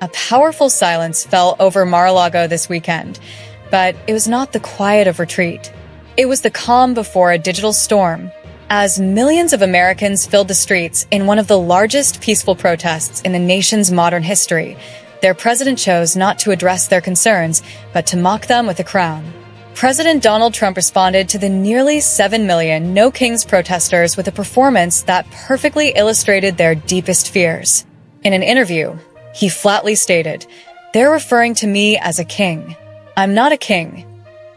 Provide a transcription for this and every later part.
A powerful silence fell over Mar-a-Lago this weekend, but it was not the quiet of retreat. It was the calm before a digital storm, as millions of Americans filled the streets in one of the largest peaceful protests in the nation's modern history. Their president chose not to address their concerns, but to mock them with a crown. President Donald Trump responded to the nearly 7 million No Kings protesters with a performance that perfectly illustrated their deepest fears. In an interview, he flatly stated, "They're referring to me as a king. I'm not a king."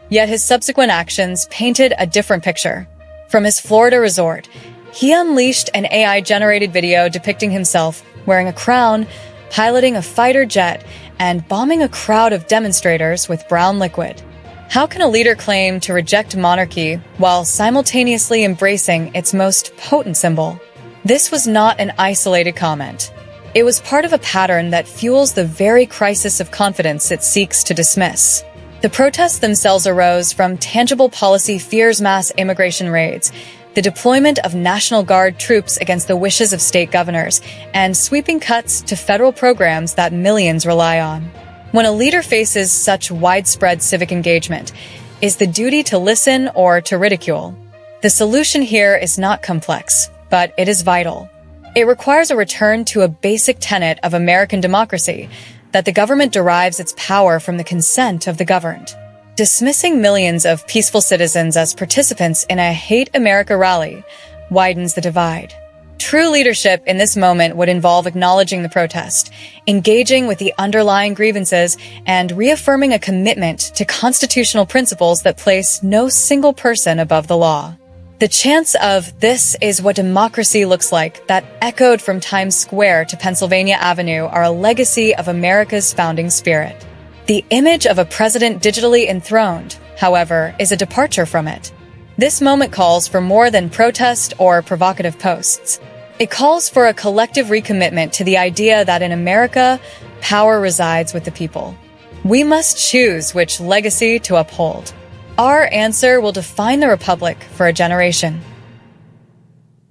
Yet his subsequent actions painted a different picture. From his Florida resort, he unleashed an AI-generated video depicting himself wearing a crown, piloting a fighter jet, and bombing a crowd of demonstrators with brown liquid. How can a leader claim to reject monarchy while simultaneously embracing its most potent symbol? This was not an isolated comment. It was part of a pattern that fuels the very crisis of confidence it seeks to dismiss. The protests themselves arose from tangible policy fears, mass immigration raids, the deployment of National Guard troops against the wishes of state governors, and sweeping cuts to federal programs that millions rely on. When a leader faces such widespread civic engagement, is the duty to listen or to ridicule? The solution here is not complex, but it is vital. It requires a return to a basic tenet of American democracy, that the government derives its power from the consent of the governed. Dismissing millions of peaceful citizens as participants in a Hate America rally widens the divide. True leadership in this moment would involve acknowledging the protest, engaging with the underlying grievances, and reaffirming a commitment to constitutional principles that place no single person above the law. The chants of "This is what democracy looks like" that echoed from Times Square to Pennsylvania Avenue are a legacy of America's founding spirit. The image of a president digitally enthroned, however, is a departure from it. This moment calls for more than protest or provocative posts. It calls for a collective recommitment to the idea that in America, power resides with the people. We must choose which legacy to uphold. Our answer will define the republic for a generation.